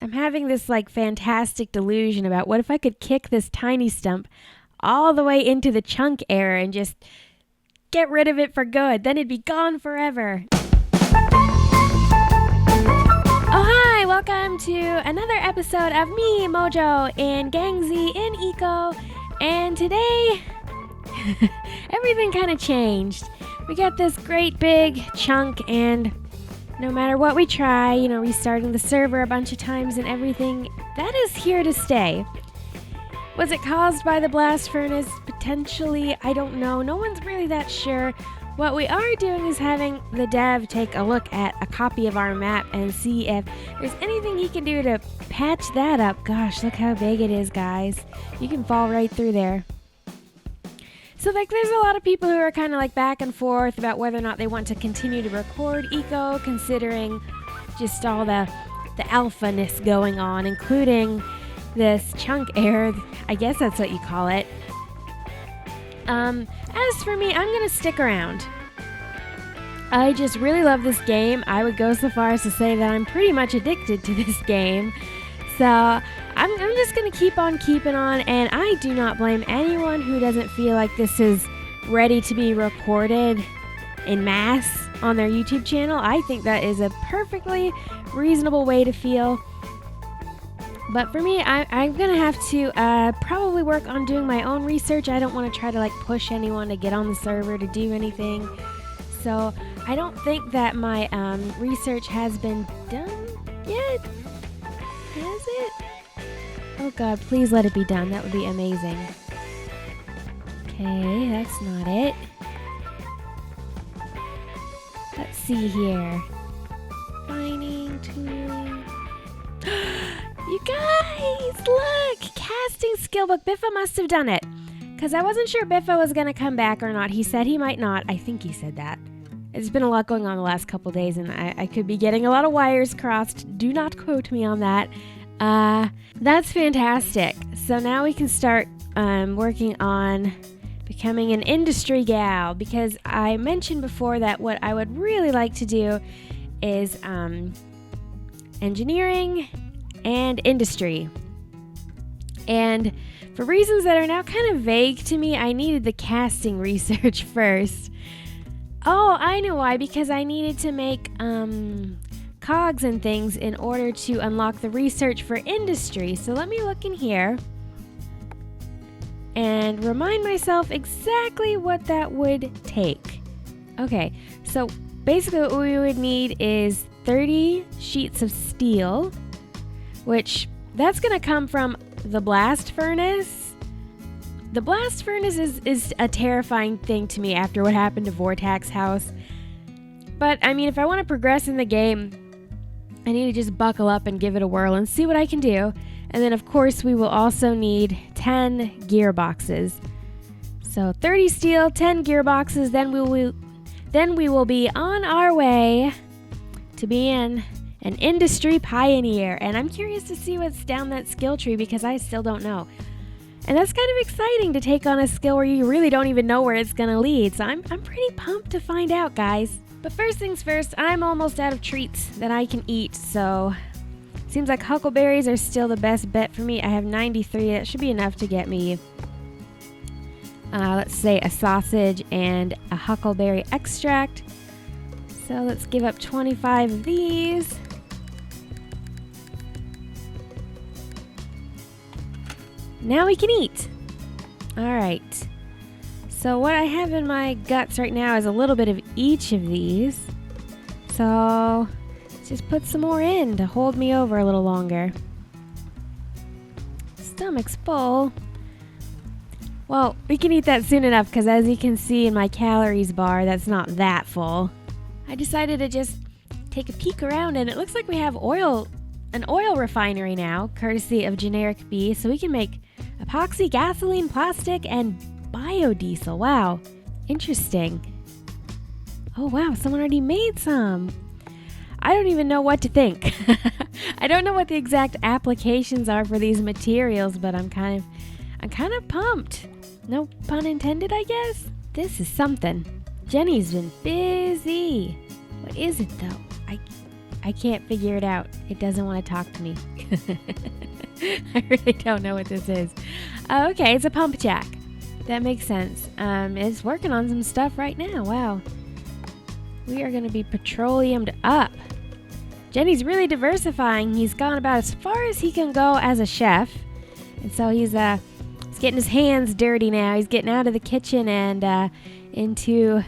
I'm having this like fantastic delusion about what if I could kick this tiny stump all the way into the chunk air and just get rid of it for good. Then it'd be gone forever. Oh, hi! Welcome to another episode of me, Mojo, and GangZ in Eco. And today, everything kind of changed. We got this great big chunk, and no matter what we try, restarting the server a bunch of times and everything, that is here to stay. Was it caused by the blast furnace? Potentially, I don't know. No one's really that sure. What we are doing is having the dev take a look at a copy of our map and see if there's anything he can do to patch that up. Gosh, look how big it is, guys. You can fall right through there. So, there's a lot of people who are kind of back and forth about whether or not they want to continue to record Eco, considering just all the alpha-ness going on, including this chunk air. I guess that's what you call it. As for me, I'm going to stick around. I just really love this game. I would go so far as to say that I'm pretty much addicted to this game. So I'm just going to keep on keeping on, and I do not blame anyone who doesn't feel like this is ready to be recorded in mass on their YouTube channel. I think that is a perfectly reasonable way to feel. But for me, I'm going to have to probably work on doing my own research. I don't want to try to push anyone to get on the server to do anything. So I don't think that my research has been done yet. Has it? Oh God, please let it be done. That would be amazing. Okay, that's not it. Let's see here. Mining, tooling. You guys, look! Casting skill book. Biffa must have done it. Because I wasn't sure Biffa was going to come back or not. He said he might not. I think he said that. There's been a lot going on the last couple days, and I could be getting a lot of wires crossed. Do not quote me on that. That's fantastic. So now we can start working on becoming an industry gal. Because I mentioned before that what I would really like to do is engineering and industry. And for reasons that are now kind of vague to me, I needed the casting research first. Oh, I know why. Because I needed to make cogs and things in order to unlock the research for industry. So let me look in here and remind myself exactly what that would take. Okay, so basically what we would need is 30 sheets of steel, which that's going to come from the blast furnace. The blast furnace is a terrifying thing to me after what happened to Vortax House. But, I mean, if I want to progress in the game, I need to just buckle up and give it a whirl and see what I can do. And then, of course, we will also need 10 gearboxes. So 30 steel, 10 gearboxes, then we will be on our way to being an industry pioneer. And I'm curious to see what's down that skill tree because I still don't know. And that's kind of exciting to take on a skill where you really don't even know where it's going to lead. So I'm pretty pumped to find out, guys. But first things first, I'm almost out of treats that I can eat. So seems like huckleberries are still the best bet for me. I have 93. That should be enough to get me, let's say, a sausage and a huckleberry extract. So let's give up 25 of these. Now we can eat. All right. So what I have in my guts right now is a little bit of each of these. So let's just put some more in to hold me over a little longer. Stomach's full. Well, we can eat that soon enough because as you can see in my calories bar, that's not that full. I decided to just take a peek around and it looks like we have an oil refinery now, courtesy of Generic B, so we can make epoxy, gasoline, plastic, and biodiesel. Wow, interesting. Oh wow, someone already made some. I don't even know what to think. I don't know what the exact applications are for these materials, but I'm kind of pumped. No pun intended, I guess. This is something. Jenny's been busy. What is it though? I can't figure it out. It doesn't want to talk to me. I really don't know what this is. Okay, it's a pump jack. That makes sense. It's working on some stuff right now. Wow. We are going to be petroleumed up. Jenny's really diversifying. He's gone about as far as he can go as a chef. And so he's getting his hands dirty now. He's getting out of the kitchen and into,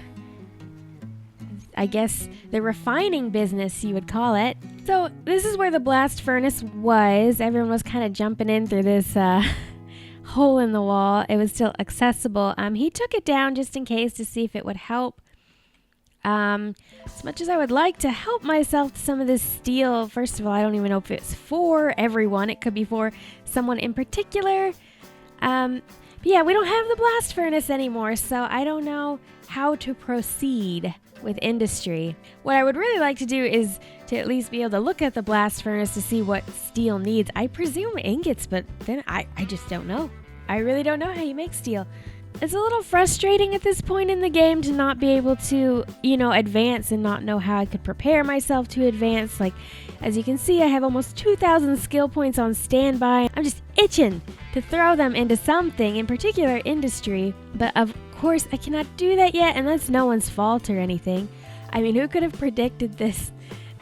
I guess, the refining business, you would call it. So this is where the blast furnace was. Everyone was kind of jumping in through this hole in the wall. It was still accessible. He took it down just in case to see if it would help. As much as I would like to help myself to some of this steel, first of all, I don't even know if it's for everyone. It could be for someone in particular. But yeah, we don't have the blast furnace anymore, so I don't know how to proceed with industry. What I would really like to do is to at least be able to look at the blast furnace to see what steel needs. I presume ingots, but then I just don't know. I really don't know how you make steel. It's a little frustrating at this point in the game to not be able to, advance and not know how I could prepare myself to advance. Like, as you can see, I have almost 2,000 skill points on standby. I'm just itching to throw them into something, in particular industry. But of course, I cannot do that yet, and that's no one's fault or anything. I mean, who could have predicted this?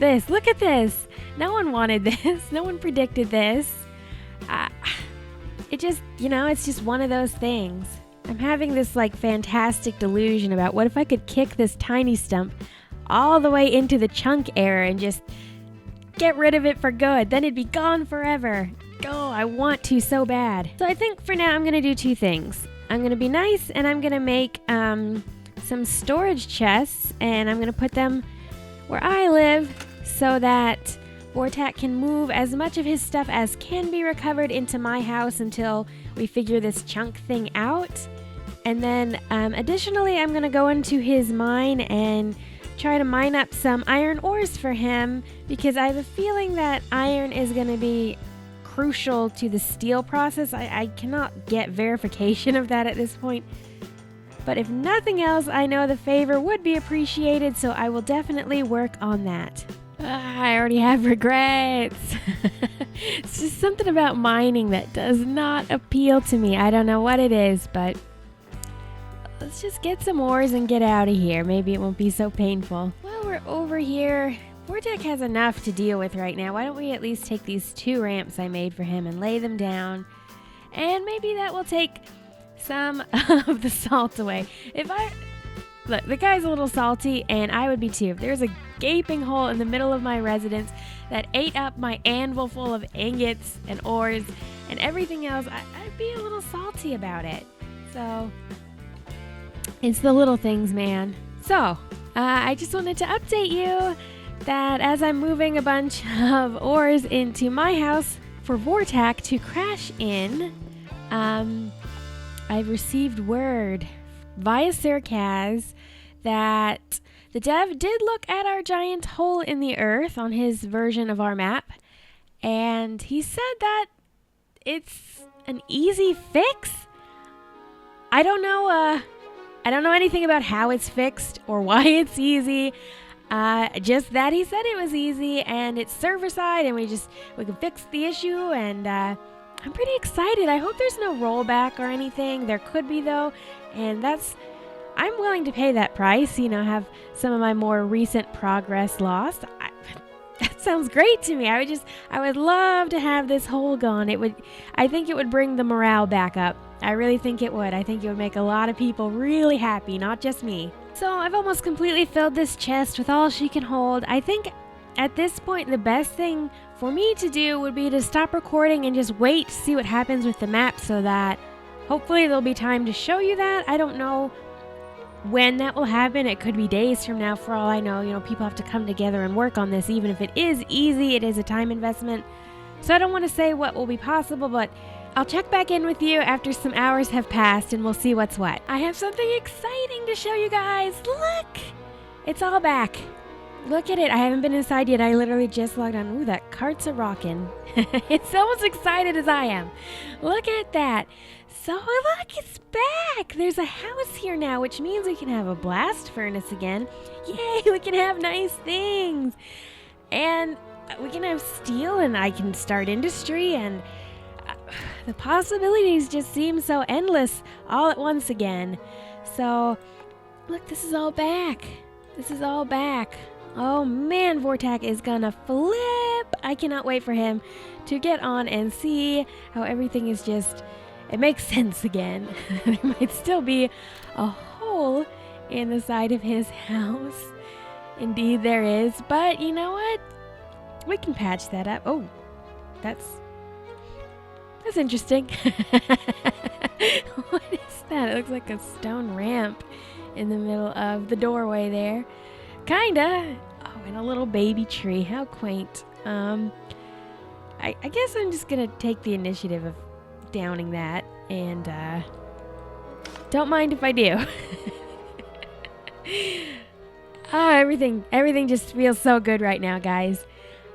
Look at this. No one wanted this. No one predicted this. It just, it's just one of those things. I'm having this fantastic delusion about what if I could kick this tiny stump all the way into the chunk era and just get rid of it for good. Then it'd be gone forever. Oh, I want to so bad. So I think for now I'm going to do two things. I'm going to be nice and I'm going to make some storage chests and I'm going to put them where I live so that Vortak can move as much of his stuff as can be recovered into my house until we figure this chunk thing out. And then additionally, I'm going to go into his mine and try to mine up some iron ores for him because I have a feeling that iron is going to be crucial to the steel process. I cannot get verification of that at this point. But if nothing else, I know the favor would be appreciated, so I will definitely work on that. I already have regrets. It's just something about mining that does not appeal to me. I don't know what it is, but let's just get some ores and get out of here. Maybe it won't be so painful. While we're over here, Vortak has enough to deal with right now. Why don't we at least take these 2 ramps I made for him and lay them down? And maybe that will take some of the salt away. Look, the guy's a little salty, and I would be too. If there's a gaping hole in the middle of my residence that ate up my anvil full of ingots and ores and everything else, I'd be a little salty about it. So, it's the little things, man. So, I just wanted to update you that as I'm moving a bunch of ores into my house for Vortak to crash in, I've received word via Sirkaz that the dev did look at our giant hole in the earth on his version of our map, and he said that it's an easy fix. I don't know anything about how it's fixed or why it's easy. Just that he said it was easy and it's server side and we can fix the issue, and I'm pretty excited. I hope there's no rollback or anything. There could be though, and I'm willing to pay that price, have some of my more recent progress lost. That sounds great to me. I would love to have this hole gone. I think it would bring the morale back up. I really think it would. I think it would make a lot of people really happy, not just me. So I've almost completely filled this chest with all she can hold. I think at this point the best thing for me to do would be to stop recording and just wait to see what happens with the map so that hopefully there'll be time to show you that. I don't know when that will happen. It could be days from now for all I know. People have to come together and work on this. Even if it is easy, it is a time investment. So I don't want to say what will be possible, but I'll check back in with you after some hours have passed and we'll see what's what. I have something exciting to show you guys. Look! It's all back. Look at it. I haven't been inside yet. I literally just logged on. Ooh, that cart's a rockin'. It's almost excited as I am. Look at that. So look, it's back. There's a house here now, which means we can have a blast furnace again. Yay, we can have nice things. and we can have steel, and I can start industry, and the possibilities just seem so endless all at once again. So, look, this is all back. This is all back. Oh man, Vortak is gonna flip. I cannot wait for him to get on and see how everything is just, it makes sense again. There might still be a hole in the side of his house. Indeed there is, but you know what? We can patch that up. Oh, that's interesting. What is that? It looks like a stone ramp in the middle of the doorway there. Kinda. Oh, and a little baby tree. How quaint. I guess I'm just gonna take the initiative of downing that, and don't mind if I do. Everything just feels so good right now, guys.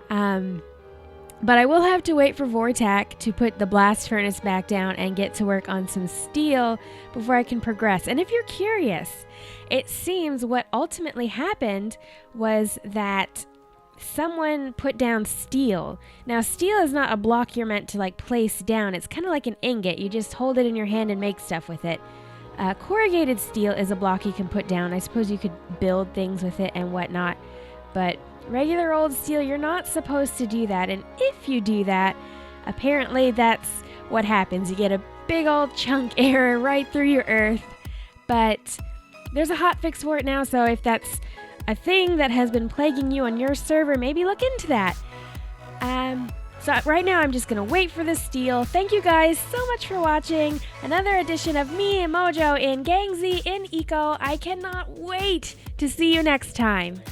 But I will have to wait for Vortak to put the blast furnace back down and get to work on some steel before I can progress. And if you're curious, it seems what ultimately happened was that someone put down steel. Now, steel is not a block you're meant to like place down. It's kind of like an ingot. You just hold it in your hand and make stuff with it. Corrugated steel is a block you can put down. I suppose you could build things with it and whatnot, but regular old steel, you're not supposed to do that. And if you do that, apparently that's what happens. You get a big old chunk error right through your earth. But there's a hot fix for it now, so if that's a thing that has been plaguing you on your server, maybe look into that. So right now I'm just gonna wait for the steel. Thank you guys so much for watching another edition of me and Mojo in GangZ in Eco. I cannot wait to see you next time.